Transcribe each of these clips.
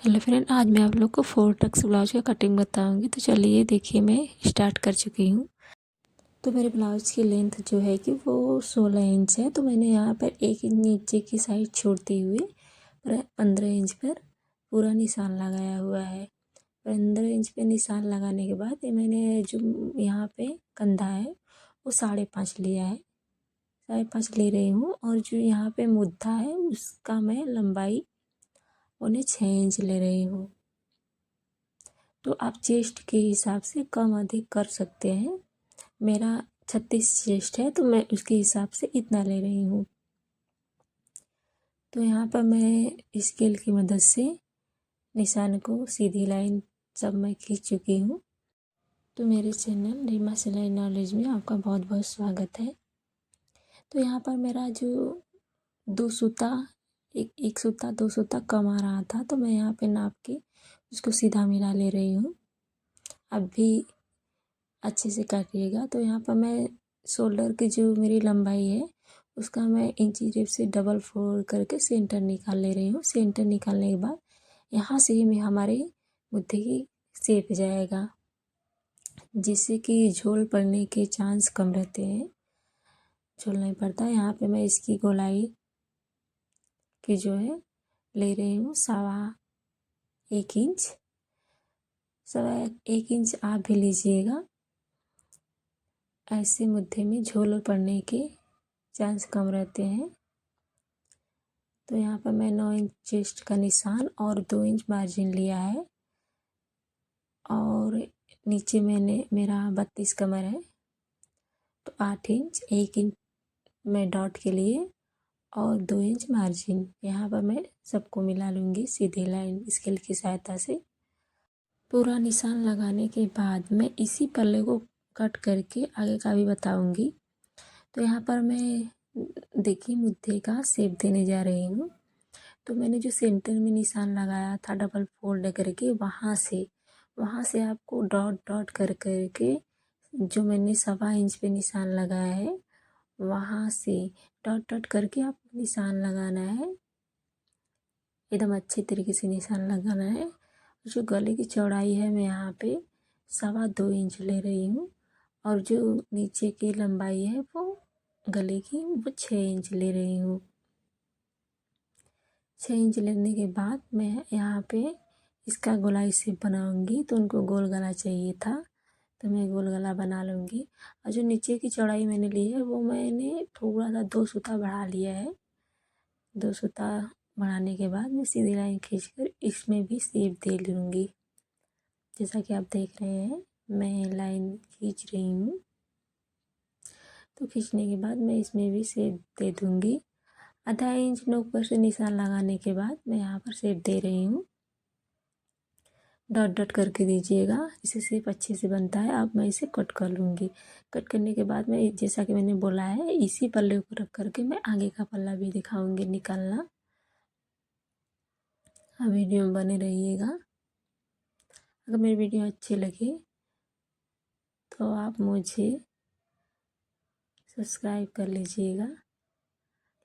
Hello friend, आज मैं आप लोग को 4 टक्स ब्लाउज का कटिंग बताऊंगी। तो चलिए देखिए, मैं स्टार्ट कर चुकी हूँ। तो मेरे ब्लाउज की लेंथ जो है कि वो 16 इंच है। तो मैंने यहाँ पर 1 इंच नीचे की साइड छोड़ते हुए 15 इंच पर पूरा निशान लगाया हुआ है। 15 इंच पे निशान लगाने के बाद ये मैंने जो यहाँ पे कंधा है वो 5.5 लिया है, 5.5 ले रही हूँ। और जो यहाँ पे मुद्दा है उसका मैं लंबाई 6.25 इंच ले रही हूँ। तो आप चेस्ट के हिसाब से कम अधिक कर सकते हैं। मेरा 36 चेस्ट है तो मैं उसके हिसाब से इतना ले रही हूँ। तो यहाँ पर मैं स्केल की मदद से निशान को सीधी लाइन सब मैं खींच चुकी हूँ। तो मेरे चैनल रीमा सिलाई नॉलेज में आपका बहुत बहुत स्वागत है। तो यहाँ पर मेरा जो दो सूता एक सूता 2 सूता कम आ रहा था, तो मैं यहाँ पे नाप के उसको सीधा मिला ले रही हूँ। अब भी अच्छे से काटिएगा। तो यहाँ पर मैं शोल्डर की जो मेरी लंबाई है उसका मैं इंची टेप से डबल फोल्ड करके सेंटर निकाल ले रही हूँ। सेंटर निकालने के बाद यहाँ से ही मैं हमारे मुद्दे की शेप जाएगा, जिससे कि झोल पड़ने के चांस कम रहते हैं, झोल नहीं पड़ता। यहाँ पे मैं इसकी गोलाई की जो है ले रही हूँ 1.25 इंच। 1.25 इंच आप भी लीजिएगा, ऐसे मुद्दे में झोल पड़ने के चांस कम रहते हैं। तो यहाँ पर मैं 9 इंच चेस्ट का निशान और 2 इंच मार्जिन लिया है। और नीचे मेरा 32 कमर है, तो 8 इंच 1 इंच मैं डॉट के लिए और 2 इंच मार्जिन। यहाँ पर मैं सबको मिला लूँगी सीधी लाइन स्केल की सहायता से। पूरा निशान लगाने के बाद मैं इसी पल्ले को कट करके आगे का भी बताऊँगी। तो यहाँ पर मैं देखिए मुद्दे का शेप देने जा रही हूँ। तो मैंने जो सेंटर में निशान लगाया था डबल फोल्ड करके, वहाँ से आपको डॉट डॉट कर करके जो मैंने 1.25 इंच पे निशान लगाया है वहाँ से डॉट डॉट करके आप निशान लगाना है। एकदम अच्छे तरीके से निशान लगाना है। जो गले की चौड़ाई है मैं यहाँ पे 2.25 इंच ले रही हूँ। और जो नीचे की लंबाई है वो गले की वो 6 इंच ले रही हूँ। 6 इंच लेने के बाद मैं यहाँ पे इसका गोलाई शेप बनाऊंगी। तो उनको गोल गला चाहिए था, तो मैं गोल गला बना लूँगी। और जो नीचे की चौड़ाई मैंने ली है वो मैंने थोड़ा सा 2 सूता बढ़ा लिया है। 2 सूता बढ़ाने के बाद मैं सीधी लाइन खींचकर इसमें भी शेप दे लूँगी। जैसा कि आप देख रहे हैं मैं लाइन खींच रही हूँ। तो खींचने के बाद मैं इसमें भी शेप दे दूँगी। 1/2 इंच नोक पर से निशान लगाने के बाद मैं यहाँ पर शेप दे रही हूँ। डॉट डॉट करके दीजिएगा, इससे शेप अच्छे से बनता है। अब मैं इसे कट कर लूँगी। कट करने के बाद मैं जैसा कि मैंने बोला है इसी पल्ले को रख करके मैं आगे का पल्ला भी दिखाऊंगी निकालना। हाँ, वीडियो में बने रहिएगा। अगर मेरी वीडियो अच्छी लगे तो आप मुझे सब्सक्राइब कर लीजिएगा,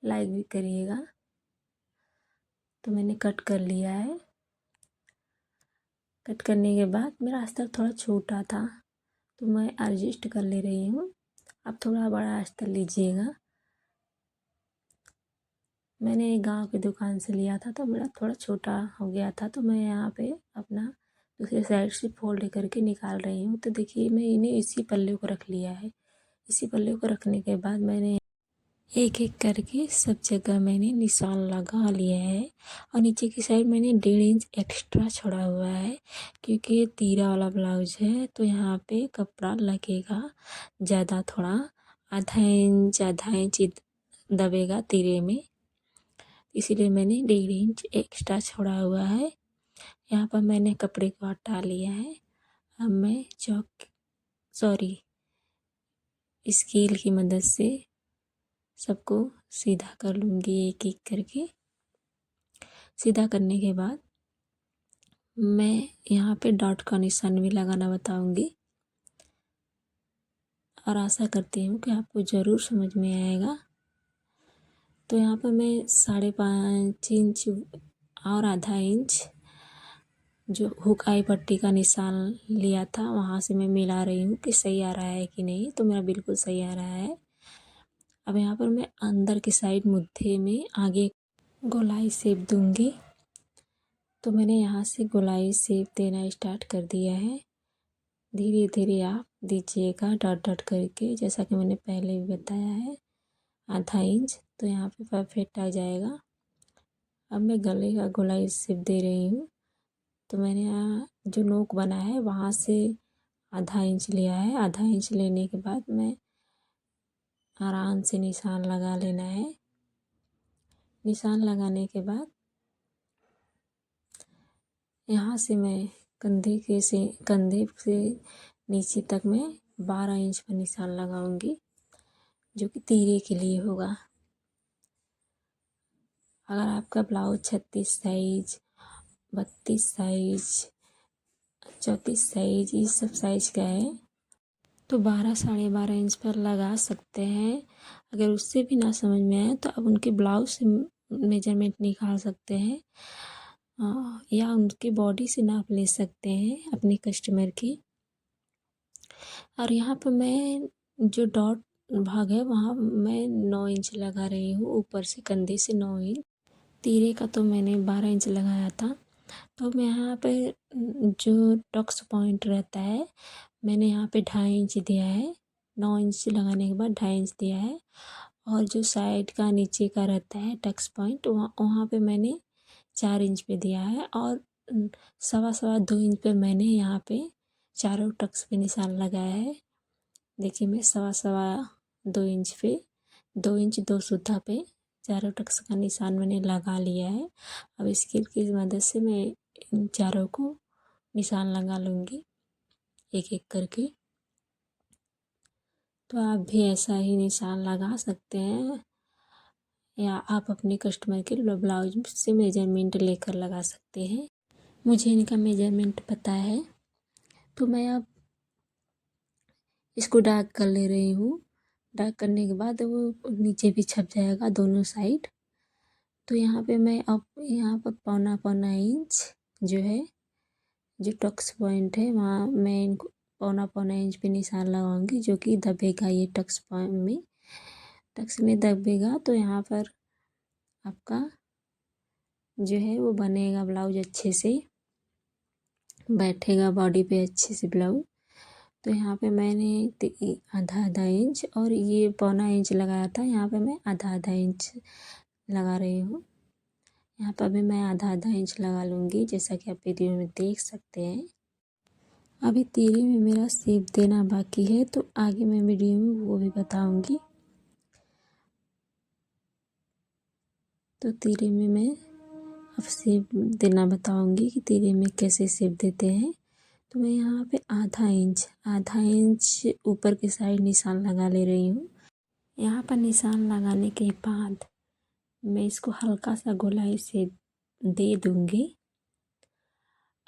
लाइक भी करिएगा। तो मैंने कट कर लिया है। कट करने के बाद मेरा अस्तर थोड़ा छोटा था तो मैं एडजस्ट कर ले रही हूँ। आप थोड़ा बड़ा अस्तर लीजिएगा। मैंने एक गांव की दुकान से लिया था तो मेरा थोड़ा छोटा हो गया था, तो मैं यहाँ पे अपना दूसरे साइड से फोल्ड करके निकाल रही हूँ। तो देखिए मैं इन्हें इसी पल्ले को रख लिया है। इसी पल्ले को रखने के बाद मैंने एक एक करके सब जगह मैंने निशान लगा लिया है। और नीचे की साइड मैंने 1.5 इंच एक्स्ट्रा छोड़ा हुआ है, क्योंकि ये तीरा वाला ब्लाउज है तो यहाँ पे कपड़ा लगेगा ज़्यादा, थोड़ा आधा इंच दबेगा तीरे में। इसीलिए मैंने 1.5 इंच एक्स्ट्रा छोड़ा हुआ है। यहाँ पर मैंने कपड़े को हटा लिया है। अब मैं स्केल की मदद से सबको सीधा कर लूँगी एक एक करके। सीधा करने के बाद मैं यहाँ पे डॉट का निशान भी लगाना बताऊँगी, और आशा करती हूँ कि आपको ज़रूर समझ में आएगा। तो यहाँ पर मैं 5.5 इंच और आधा इंच जो हुक आई पट्टी का निशान लिया था वहाँ से मैं मिला रही हूँ कि सही आ रहा है कि नहीं। तो मेरा बिल्कुल सही आ रहा है। अब यहाँ पर मैं अंदर की साइड मुद्दे में आगे गोलाई शेप दूंगी। तो मैंने यहाँ से गोलाई शेप देना स्टार्ट कर दिया है। धीरे धीरे आप दीजिएगा डॉट डॉट करके, जैसा कि मैंने पहले भी बताया है, आधा इंच। तो यहाँ पे परफेक्ट आ जाएगा। अब मैं गले का गोलाई शेप दे रही हूँ। तो मैंने यहाँ जो नोक बना है वहाँ से आधा इंच लिया है। आधा इंच लेने के बाद मैं आराम से निशान लगा लेना है। निशान लगाने के बाद यहाँ से मैं कंधे से नीचे तक मैं 12 इंच पर निशान लगाऊंगी, जो कि तीरे के लिए होगा। अगर आपका ब्लाउज 36 साइज, 32 साइज, 34 साइज, इस सब साइज का है तो 12 साढ़े 12 इंच पर लगा सकते हैं। अगर उससे भी ना समझ में आए तो आप उनके ब्लाउज से मेजरमेंट निकाल सकते हैं, या उनके बॉडी से नाप ले सकते हैं अपने कस्टमर की। और यहाँ पर मैं जो डॉट भाग है वहाँ मैं 9 इंच लगा रही हूँ, ऊपर से कंधे से 9 इंच। तीरे का तो मैंने 12 इंच लगाया था। तो मैं यहाँ पे जो टक्स पॉइंट रहता है मैंने यहाँ पे 2.5 इंच दिया है। 9 इंच लगाने के बाद 2.5 इंच दिया है। और जो साइड का नीचे का रहता है टक्स पॉइंट वहाँ पे मैंने 4 इंच पे दिया है। और 2.25 इंच पे मैंने यहाँ पे चारों टक्स पे निशान लगाया है। देखिए मैं 2.25 इंच पे 2 इंच 2 सूता पे चारों टक्स का निशान मैंने लगा लिया है। अब स्केल की मदद से मैं इन चारों को निशान लगा लूँगी एक एक करके। तो आप भी ऐसा ही निशान लगा सकते हैं, या आप अपने कस्टमर के ब्लाउज से मेजरमेंट लेकर लगा सकते हैं। मुझे इनका मेजरमेंट पता है तो मैं अब इसको डार्क कर ले रही हूँ। डार्क करने के बाद वो नीचे भी छप जाएगा दोनों साइड। तो यहाँ पे मैं अब यहाँ पर 1.25 इंच जो है, जो टक्स पॉइंट है वहाँ मैं इनको 1.25 इंच पे निशान लगाऊंगी, जो कि दबेगा ये टक्स पॉइंट में। टक्स में दबेगा तो यहाँ पर आपका जो है वो बनेगा ब्लाउज, अच्छे से बैठेगा बॉडी पे अच्छे से ब्लाउज। तो यहाँ पे मैंने आधा इंच और ये 1.25 इंच लगाया था, यहाँ पे मैं आधा इंच लगा रही हूँ। यहाँ पर भी मैं आधा इंच लगा लूँगी, जैसा कि आप वीडियो में देख सकते हैं। अभी तीरे में मेरा शेप देना बाकी है, तो आगे मैं वीडियो में वो भी बताऊँगी। तो तीरे में मैं अब शेप देना बताऊँगी कि तीरे में कैसे शेप देते हैं। तो मैं यहाँ पे आधा इंच ऊपर की साइड निशान लगा ले रही हूँ। यहाँ पर निशान लगाने के बाद मैं इसको हल्का सा गोलाई से दे दूँगी।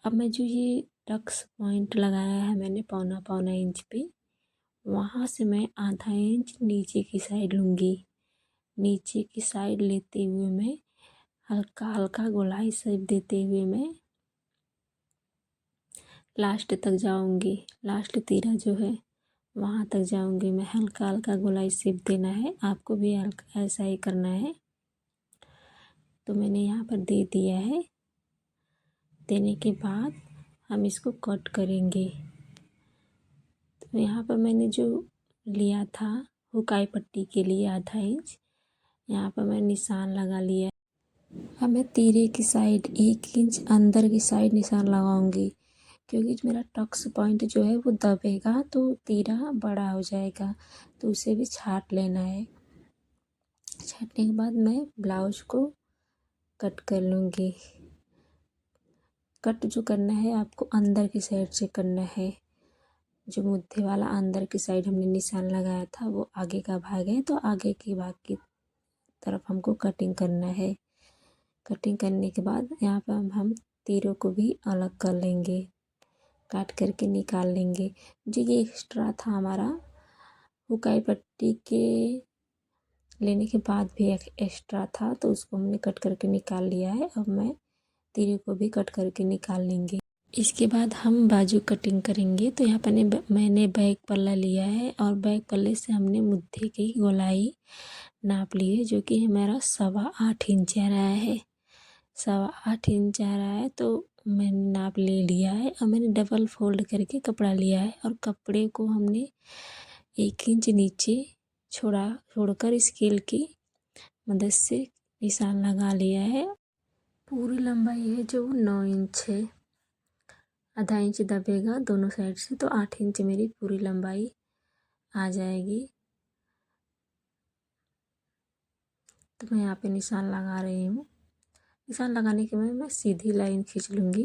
अब मैं जो ये टक्स पॉइंट लगाया है मैंने 1.25 इंच पे, वहाँ से मैं आधा इंच नीचे की साइड लूँगी। नीचे की साइड लेते हुए मैं हल्का हल्का गोलाई शेप देते हुए मैं लास्ट तक जाऊँगी। लास्ट तीरा जो है वहाँ तक जाऊँगी मैं। हल्का हल्का गोलाई शेप देना है, आपको भी हल्का ऐसा ही करना है। तो मैंने यहाँ पर दे दिया है। देने के बाद हम इसको कट करेंगे। तो यहाँ पर मैंने जो लिया था हुकाई पट्टी के लिए आधा इंच, यहाँ पर मैं निशान लगा लिया। अब मैं तीरे की साइड 1 इंच अंदर की साइड निशान लगाऊंगी, क्योंकि मेरा टक्स पॉइंट जो है वो दबेगा तो तीरा बड़ा हो जाएगा, तो उसे भी छाट लेना है। छाटने के बाद मैं ब्लाउज को कट कर लूँगी। कट जो करना है आपको अंदर की साइड से करना है। जो मुद्दे वाला अंदर की साइड हमने निशान लगाया था वो आगे का भाग है, तो आगे के भाग की तरफ हमको कटिंग करना है। कटिंग करने के बाद यहाँ पर हम तीरों को भी अलग कर लेंगे, काट करके निकाल लेंगे। जो ये एक्स्ट्रा था हमारा हुकाई पट्टी के लेने के बाद भी एक्स्ट्रा था, तो उसको हमने कट करके निकाल लिया है। अब मैं तीरे को भी कट करके निकाल लेंगे। इसके बाद हम बाजू कटिंग करेंगे। तो यहाँ पर मैंने बैक पल्ला लिया है और बैक पल्ले से हमने मुद्दे की गोलाई नाप ली है, जो कि हमारा 8.25 इंच आ रहा है। 8.25 इंच आ रहा है तो मैंने नाप ले लिया है और मैंने डबल फोल्ड करके कपड़ा लिया है और कपड़े को हमने 1 इंच नीचे छोड़कर स्केल की मदद से निशान लगा लिया है। पूरी लंबाई है जो 9 इंच है, आधा इंच दबेगा दोनों साइड से, तो 8 इंच मेरी पूरी लंबाई आ जाएगी। तो मैं यहाँ पे निशान लगा रही हूँ। निशान लगाने के बाद मैं सीधी लाइन खींच लूँगी।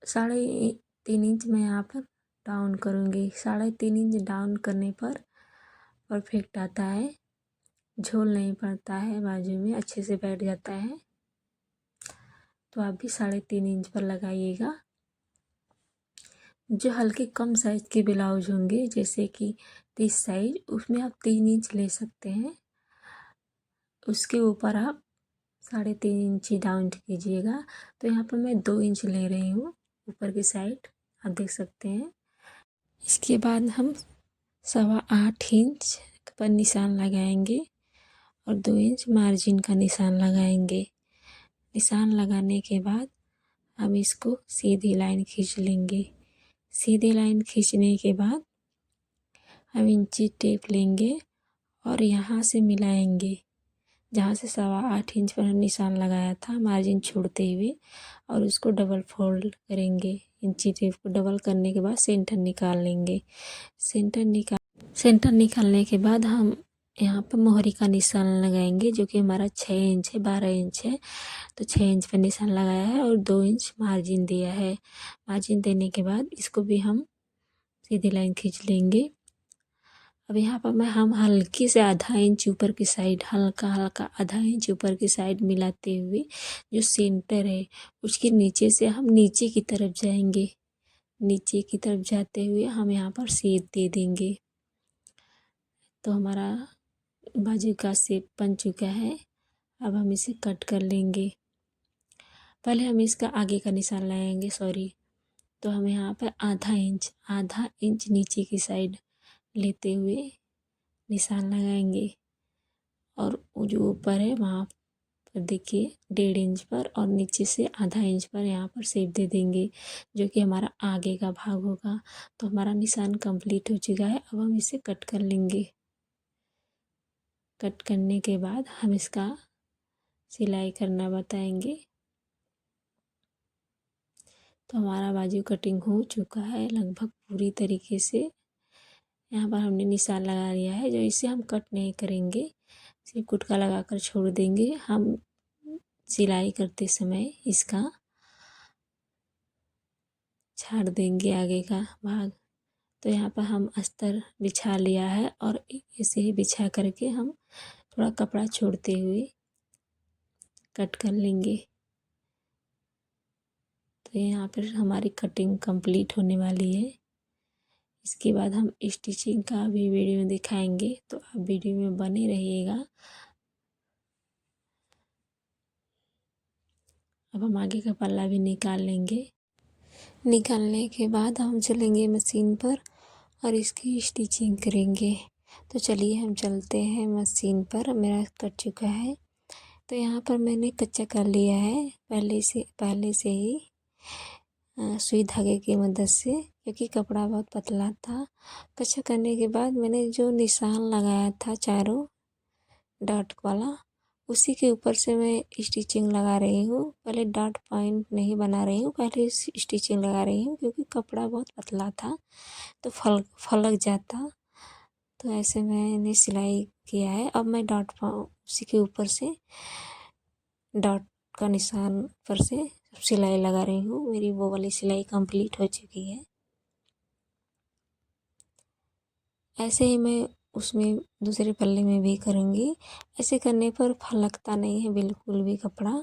3.5 इंच मैं यहाँ पर डाउन करूँगी। 3.5 इंच डाउन करने पर परफेक्ट आता है, झोल नहीं पड़ता है, बाजू में अच्छे से बैठ जाता है। तो आप भी 3.5 इंच पर लगाइएगा। जो हल्के कम साइज़ के ब्लाउज होंगे, जैसे कि 30 साइज, उसमें आप 3 इंच ले सकते हैं। उसके ऊपर आप 3.5 इंच डाउन कीजिएगा। तो यहाँ पर मैं 2 इंच ले रही हूँ ऊपर की साइड, आप देख सकते हैं। इसके बाद हम 8.25 इंच पर निशान लगाएंगे और 2 इंच मार्जिन का निशान लगाएंगे। निशान लगाने के बाद हम इसको सीधी लाइन खींच लेंगे। सीधी लाइन खींचने के बाद हम इंची टेप लेंगे और यहाँ से मिलाएंगे, जहाँ से 8.25 इंच पर हम निशान लगाया था मार्जिन छोड़ते हुए, और उसको डबल फोल्ड करेंगे। इंची टेप को डबल करने के बाद सेंटर निकाल लेंगे। सेंटर निकालने के बाद हम यहाँ पर मोहरी का निशान लगाएंगे, जो कि हमारा 6 इंच है, 12 इंच है। तो 6 इंच पर निशान लगाया है और 2 इंच मार्जिन दिया है। मार्जिन देने के बाद इसको भी हम सीधी लाइन खींच लेंगे। अब यहाँ पर हम हल्की से आधा इंच ऊपर की साइड, हल्का आधा इंच ऊपर की साइड मिलाते हुए जो सेंटर है उसके नीचे से हम नीचे की तरफ जाएंगे। नीचे की तरफ जाते हुए हम यहाँ पर शेप दे देंगे। तो हमारा बाजू का शेप बन चुका है। अब हम इसे कट कर लेंगे। पहले हम इसका आगे का निशान लगाएंगे, तो हम यहाँ पर आधा इंच नीचे की साइड लेते हुए निशान लगाएंगे और जो ऊपर है वहाँ पर देखिए 1.5 इंच पर, और नीचे से आधा इंच पर यहाँ पर शेप दे देंगे, जो कि हमारा आगे का भाग होगा। तो हमारा निशान कंप्लीट हो चुका है। अब हम इसे कट कर लेंगे। कट करने के बाद हम इसका सिलाई करना बताएंगे। तो हमारा बाजू कटिंग हो चुका है लगभग पूरी तरीके से। यहाँ पर हमने निशान लगा लिया है, जो इसे हम कट नहीं करेंगे, सिर्फ गुटका लगाकर छोड़ देंगे। हम सिलाई करते समय इसका छाड़ देंगे आगे का भाग। तो यहाँ पर हम अस्तर बिछा लिया है और इसे ही बिछा करके हम थोड़ा कपड़ा छोड़ते हुए कट कर लेंगे। तो यहाँ पर हमारी कटिंग कंप्लीट होने वाली है। इसके बाद हम स्टिचिंग का भी वीडियो में दिखाएंगे, तो आप वीडियो में बने रहिएगा। अब हम आगे का पल्ला भी निकाल लेंगे। निकालने के बाद हम चलेंगे मशीन पर और इसकी स्टिचिंग करेंगे। तो चलिए हम चलते हैं मशीन पर। मेरा कट चुका है। तो यहाँ पर मैंने कच्चा कर लिया है पहले से ही सुई धागे की मदद से, क्योंकि कपड़ा बहुत पतला था। कच्चा करने के बाद मैंने जो निशान लगाया था चारों डॉट वाला, उसी के ऊपर से मैं स्टिचिंग लगा रही हूँ। पहले डॉट पॉइंट नहीं बना रही हूँ, पहले स्टिचिंग लगा रही हूँ, क्योंकि कपड़ा बहुत पतला था तो फलक जाता। तो ऐसे मैंने सिलाई किया है। अब मैं उसी के ऊपर से डॉट का निशान पर से सिलाई लगा रही हूँ। मेरी वो वाली सिलाई कंप्लीट हो चुकी है। ऐसे ही मैं उसमें दूसरे पल्ले में भी करूँगी। ऐसे करने पर फलकता नहीं है बिल्कुल भी कपड़ा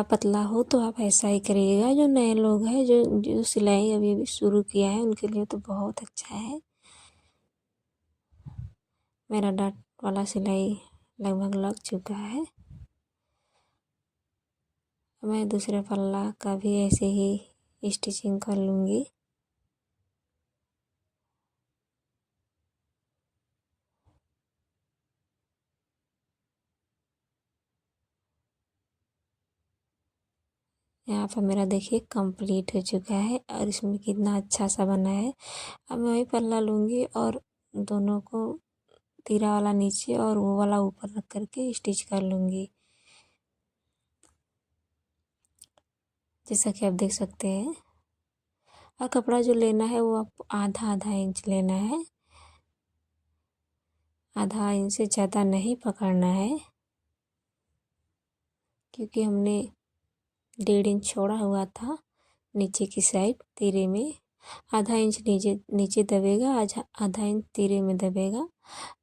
पतला हो तो आप ऐसा ही करिएगा। जो नए लोग हैं, जो सिलाई अभी अभी शुरू किया है, उनके लिए तो बहुत अच्छा है। मेरा डॉट वाला सिलाई लगभग लग चुका है। मैं दूसरे पल्ला का भी ऐसे ही स्टिचिंग कर लूँगी। यहाँ पर मेरा देखिए कंप्लीट हो चुका है और इसमें कितना अच्छा सा बना है। अब मैं वही पल्ला लूँगी और दोनों को तीरा वाला नीचे और वो वाला ऊपर रख करके स्टिच कर लूँगी, जैसा कि आप देख सकते हैं। और कपड़ा जो लेना है वो आपको आधा आधा इंच लेना है, आधा इंच से ज़्यादा नहीं पकड़ना है, क्योंकि हमने 1.5 इंच छोड़ा हुआ था नीचे की साइड तीरे में। आधा इंच नीचे नीचे दबेगा, आधा इंच तीरे में दबेगा,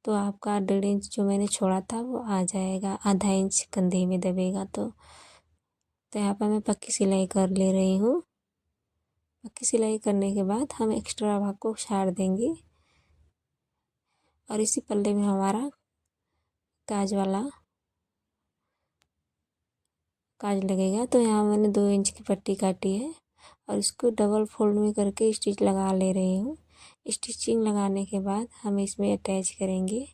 तो आपका 1.5 इंच जो मैंने छोड़ा था वो आ जाएगा, आधा इंच कंधे में दबेगा। तो यहाँ पर मैं पक्की सिलाई कर ले रही हूँ। पक्की सिलाई करने के बाद हम एक्स्ट्रा भाग को छाड़ देंगे और इसी पल्ले में हमारा काज वाला काज लगेगा। तो यहाँ मैंने 2 इंच की पट्टी काटी है और इसको डबल फोल्ड में करके स्टिच लगा ले रही हूँ। स्टिचिंग लगाने के बाद हम इसमें अटैच करेंगे।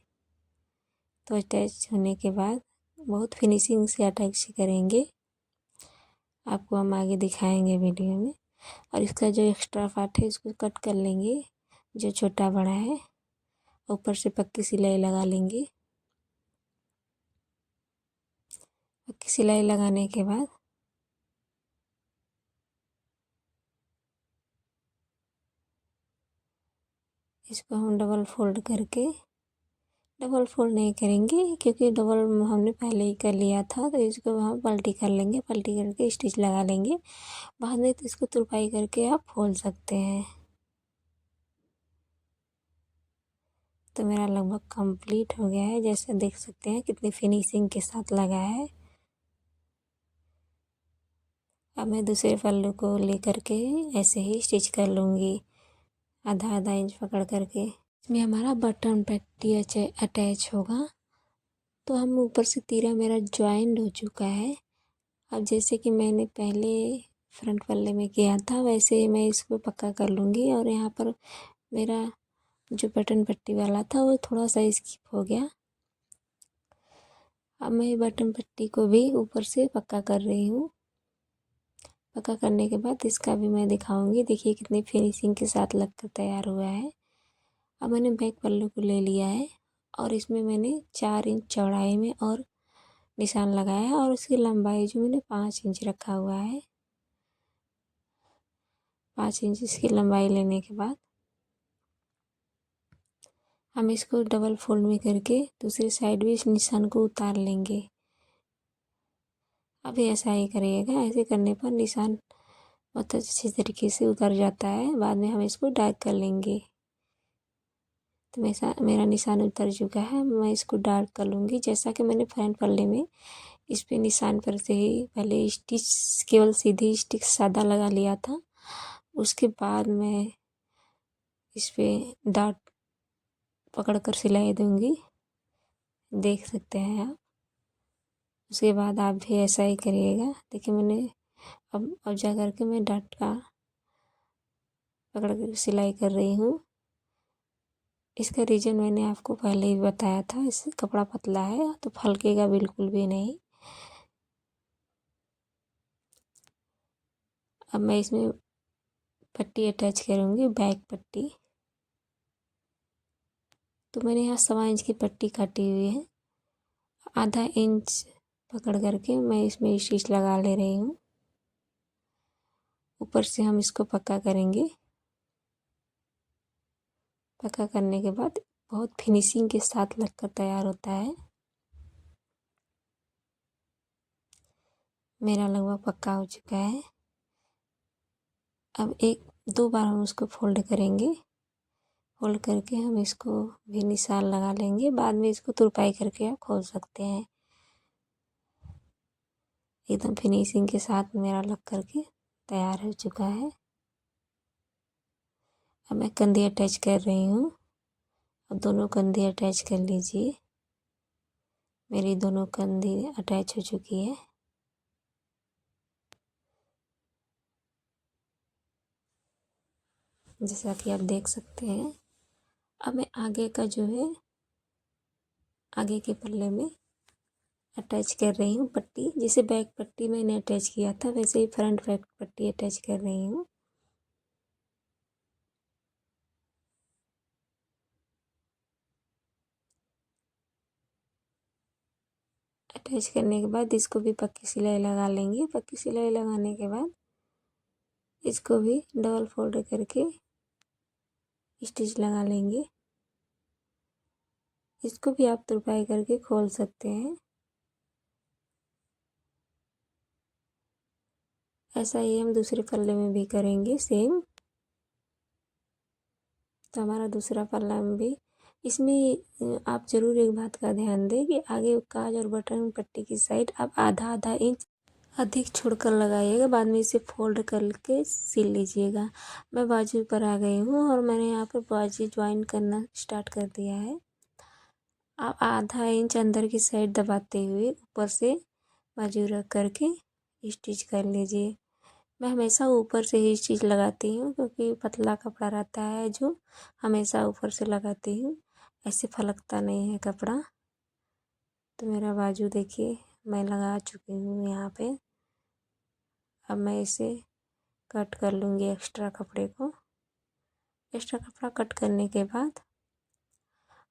तो अटैच होने के बाद बहुत फिनिशिंग से अटैच करेंगे, आपको हम आगे दिखाएंगे वीडियो में। और इसका जो एक्स्ट्रा पार्ट है इसको कट कर लेंगे, जो छोटा बड़ा है। ऊपर से पक्की सिलाई लगा लेंगे। पक्की सिलाई लगाने के बाद इसको हम डबल फोल्ड करके, डबल फोल्ड नहीं करेंगे क्योंकि डबल हमने पहले ही कर लिया था, तो इसको हम पलटी कर लेंगे। पलटी करके स्टिच लगा लेंगे। बाद में तो इसको तुरपाई करके आप खोल सकते हैं। तो मेरा लगभग कंप्लीट हो गया है, जैसे देख सकते हैं कितनी फिनिशिंग के साथ लगा है। अब मैं दूसरे पल्लू को लेकर के ऐसे ही स्टिच कर लूँगी, आधा आधा इंच पकड़ करके। इसमें हमारा बटन पट्टी अटैच होगा। तो हम ऊपर से तीरा मेरा ज्वाइंट हो चुका है। अब जैसे कि मैंने पहले फ्रंट पल्ले में किया था वैसे ही मैं इसको पक्का कर लूँगी। और यहाँ पर मेरा जो बटन पट्टी वाला था वो थोड़ा सा स्किप हो गया। अब मैं बटन पट्टी को भी ऊपर से पक्का कर रही हूँ। पक्का करने के बाद इसका भी मैं दिखाऊंगी। देखिए कितनी फिनिशिंग के साथ लगकर तैयार हुआ है। अब मैंने बैक पल्लू को ले लिया है और इसमें मैंने 4 इंच चौड़ाई में और निशान लगाया है और उसकी लंबाई जो मैंने 5 इंच रखा हुआ है। 5 इंच इसकी लंबाई लेने के बाद हम इसको डबल फोल्ड में करके दूसरी साइड भी इस निशान को उतार लेंगे। अभी ऐसा ही करिएगा। ऐसे करने पर निशान बहुत अच्छी तरीके से उतर जाता है। बाद में हम इसको डार्क कर लेंगे। तो मेरा निशान उतर चुका है। मैं इसको डार्क कर लूँगी। जैसा कि मैंने फ्रंट पल्ले में इस पे निशान पर से ही पहले स्टिच केवल सीधी स्टिच सादा लगा लिया था, उसके बाद मैं इस पे डॉट पकड़ कर सिलाई दूँगी, देख सकते हैं आप। उसके बाद आप भी ऐसा ही करिएगा। देखिए मैंने अब जा कर के मैं डॉट का पकड़ कर सिलाई कर रही हूँ। इसका रीज़न मैंने आपको पहले ही बताया था। इससे कपड़ा पतला है तो फलकेगा बिल्कुल भी नहीं। अब मैं इसमें पट्टी अटैच करूँगी, बैक पट्टी। तो मैंने यहाँ 1.25 इंच की पट्टी काटी हुई है। आधा इंच पकड़ करके मैं इसमें स्टिच लगा ले रही हूँ। ऊपर से हम इसको पक्का करेंगे। पक्का करने के बाद बहुत फिनिशिंग के साथ लगकर तैयार होता है। मेरा लगभग पक्का हो चुका है। अब 1-2 बार हम उसको फोल्ड करेंगे। फोल्ड करके हम इसको भी निशान लगा लेंगे। बाद में इसको तुरपाई करके आप खोल सकते हैं। एकदम फिनिशिंग के साथ मेरा लग करके तैयार हो चुका है। अब मैं कंधी अटैच कर रही हूँ। अब दोनों कंधी अटैच कर लीजिए। मेरी दोनों कंधी अटैच हो चुकी है। जैसा कि आप देख सकते हैं। अब मैं आगे का जो है आगे के पल्ले में अटैच कर रही हूँ पट्टी। जैसे बैक पट्टी मैंने अटैच किया था वैसे ही फ्रंट बैक पट्टी अटैच कर रही हूँ। अटैच करने के बाद इसको भी पक्की सिलाई लगा लेंगे। पक्की सिलाई लगाने के बाद इसको भी डबल फोल्ड करके स्टिच लगा लेंगे। इसको भी आप तुरपाई करके खोल सकते हैं। ऐसा ही हम दूसरे पल्ले में भी करेंगे सेम। तो हमारा दूसरा पल्ला में भी इसमें आप ज़रूर एक बात का ध्यान दें कि आगे काज और बटन पट्टी की साइड आप आधा आधा इंच अधिक छोड़कर लगाइएगा। बाद में इसे फोल्ड करके सिल लीजिएगा। मैं बाजू पर आ गई हूँ और मैंने यहाँ पर बाजू ज्वाइन करना स्टार्ट कर दिया है। आप आधा इंच अंदर की साइड दबाते हुए ऊपर से बाजू रख करके स्टिच कर लीजिए। मैं हमेशा ऊपर से ही स्टिच लगाती हूँ क्योंकि पतला कपड़ा रहता है जो हमेशा ऊपर से लगाती हूँ, ऐसे फलकता नहीं है कपड़ा। तो मेरा बाजू देखिए मैं लगा चुकी हूँ यहाँ पे। अब मैं इसे कट कर लूँगी एक्स्ट्रा कपड़े को। एक्स्ट्रा कपड़ा कट करने के बाद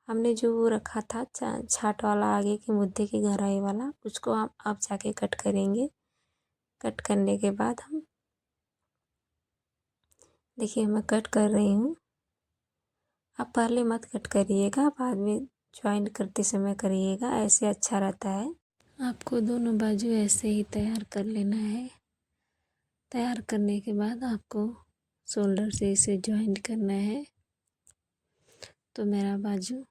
हमने जो वो रखा था छाट वाला आगे की मुद्दे की गहराई वाला, उसको आप जाके कट करेंगे। कट करने के बाद हम देखिए मैं कट कर रही हूँ। आप पहले मत कट करिएगा, बाद में ज्वाइन करते समय करिएगा, ऐसे अच्छा रहता है। आपको दोनों बाजू ऐसे ही तैयार कर लेना है। तैयार करने के बाद आपको शोल्डर से इसे ज्वाइन करना है। तो मेरा बाजू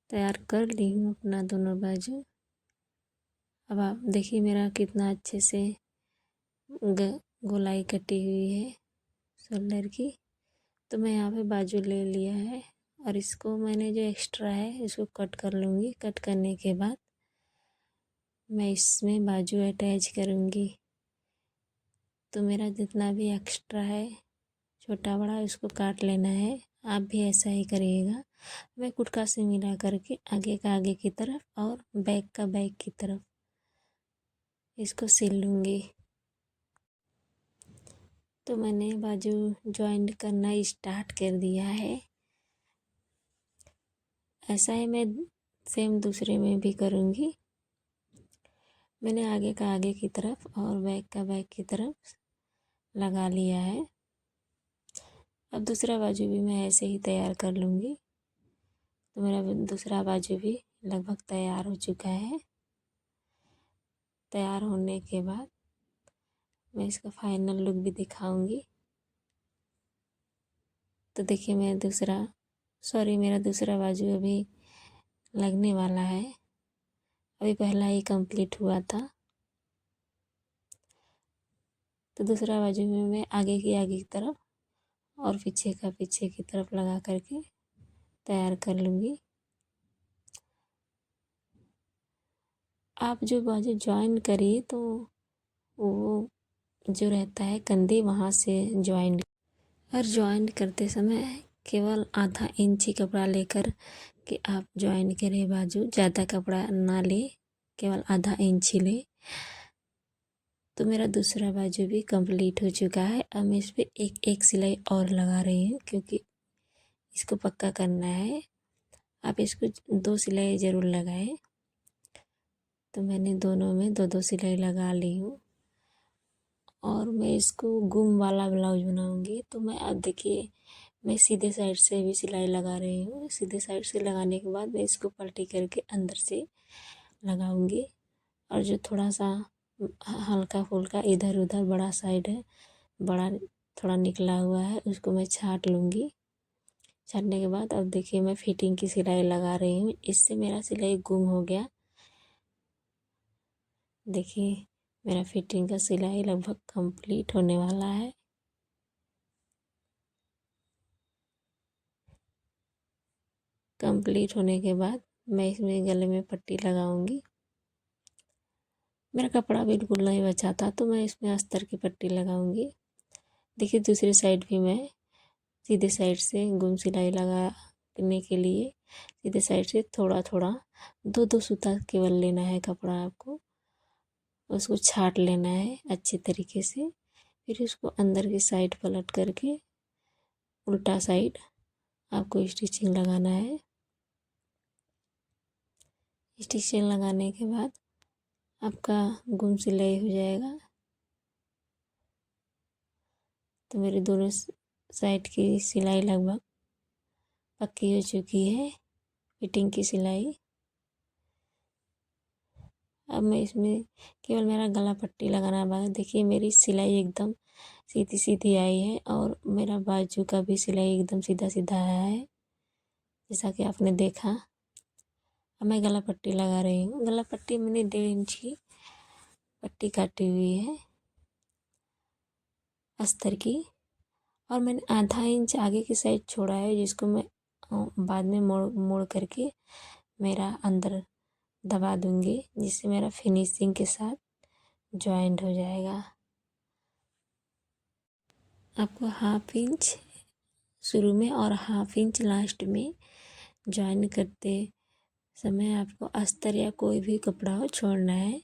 तैयार कर ली हूँ अपना दोनों बाजू। अब आप देखिए मेरा कितना अच्छे से गोलाई कटी हुई है शोल्डर की। तो मैं यहाँ पे बाजू ले लिया है और इसको मैंने जो एक्स्ट्रा है इसको कट कर लूँगी। कट करने के बाद मैं इसमें बाजू अटैच करूँगी। तो मेरा जितना भी एक्स्ट्रा है छोटा बड़ा इसको काट लेना है। आप भी ऐसा ही करिएगा। मैं कुटका से मिला करके आगे का आगे की तरफ और बैक का बैक की तरफ इसको सिल लूँगी। तो मैंने बाजू ज्वाइंट करना स्टार्ट कर दिया है। ऐसा ही मैं सेम दूसरे में भी करूँगी। मैंने आगे का आगे की तरफ और बैक का बैक की तरफ लगा लिया है। अब दूसरा बाजू भी मैं ऐसे ही तैयार कर लूँगी। तो मेरा दूसरा बाजू भी लगभग तैयार हो चुका है। तैयार होने के बाद मैं इसका फाइनल लुक भी दिखाऊंगी। तो देखिए मेरा दूसरा बाजू अभी लगने वाला है। अभी पहला ही कंप्लीट हुआ था। तो दूसरा बाजू में मैं आगे की तरफ और पीछे की तरफ लगा करके तैयार कर लूँगी। आप जो बाजू ज्वाइन करिए तो वो जो रहता है कंधे वहाँ से ज्वाइन, और ज्वाइन करते समय केवल आधा इंच ही कपड़ा लेकर कि आप ज्वाइन करें। बाजू ज़्यादा कपड़ा ना ले, केवल आधा इंच ही ले। तो मेरा दूसरा बाजू भी कंप्लीट हो चुका है। अब मैं इस पर एक सिलाई और लगा रही हूँ क्योंकि इसको पक्का करना है। आप इसको 2 सिलाई ज़रूर लगाएं। तो मैंने दोनों में 2-2 सिलाई लगा ली हूँ और मैं इसको गुम वाला ब्लाउज बनाऊँगी। तो मैं अब देखिए मैं सीधे साइड से भी सिलाई लगा रही हूँ। सीधे साइड से लगाने के बाद मैं इसको पलटी करके अंदर से लगाऊंगी और जो थोड़ा सा हल्का फुल्का इधर उधर बड़ा साइड है, बड़ा थोड़ा निकला हुआ है, उसको मैं छाट लूँगी। छाटने के बाद अब देखिए मैं फिटिंग की सिलाई लगा रही हूँ। इससे मेरा सिलाई गुम हो गया। देखिए मेरा फिटिंग का सिलाई लगभग कंप्लीट होने वाला है। कंप्लीट होने के बाद मैं इसमें गले में पट्टी लगाऊंगी। मेरा कपड़ा बिल्कुल नहीं बचा था तो मैं इसमें अस्तर की पट्टी लगाऊंगी। देखिए दूसरी साइड भी मैं सीधे साइड से गुम सिलाई लगाने के लिए सीधे साइड से थोड़ा थोड़ा 2-2 सूता केवल लेना है कपड़ा आपको। उसको छाट लेना है अच्छे तरीके से। फिर उसको अंदर की साइड पलट करके उल्टा साइड आपको स्टिचिंग लगाना है। स्टिचिंग लगाने के बाद आपका गुम सिलाई हो जाएगा। तो मेरे दोनों साइड की सिलाई लगभग पक्की हो चुकी है, फिटिंग की सिलाई। अब मैं इसमें केवल मेरा गला पट्टी लगाना है। देखिए मेरी सिलाई एकदम सीधी सीधी आई है और मेरा बाजू का भी सिलाई एकदम सीधा सीधा आया है, जैसा कि आपने देखा। अब मैं गला पट्टी लगा रही हूँ। गला पट्टी मैंने 1.5 इंच की पट्टी काटी हुई है अस्तर की, और मैंने आधा इंच आगे की साइड छोड़ा है, जिसको मैं बाद में मोड़ मोड़ करके मेरा अंदर दबा दूँगी, जिससे मेरा फिनिशिंग के साथ जॉइंट हो जाएगा। आपको 1/2 इंच शुरू में और 1/2 इंच लास्ट में जॉइन करते समय आपको अस्तर या कोई भी कपड़ा हो छोड़ना है।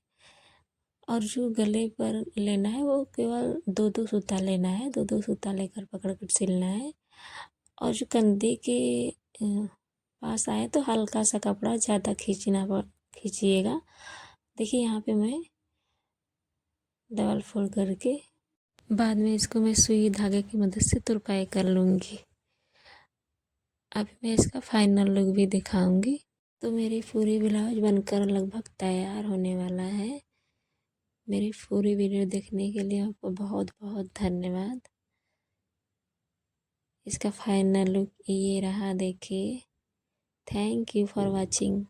और जो गले पर लेना है वो केवल 2-2 सूता लेना है। 2-2 सूता लेकर पकड़ कर सिलना है। और जो कंधे के पास आए तो हल्का सा कपड़ा ज़्यादा खींचिएगा। देखिए यहाँ पे मैं डबल फोल्ड करके बाद में इसको मैं सुई धागे की मदद से तुरपाई कर लूँगी। अभी मैं इसका फाइनल लुक भी दिखाऊंगी। तो मेरी पूरी ब्लाउज बनकर लगभग तैयार होने वाला है। मेरी पूरी वीडियो देखने के लिए आपको बहुत बहुत धन्यवाद। इसका फाइनल लुक ये रहा, देखिए। Thank you for watching.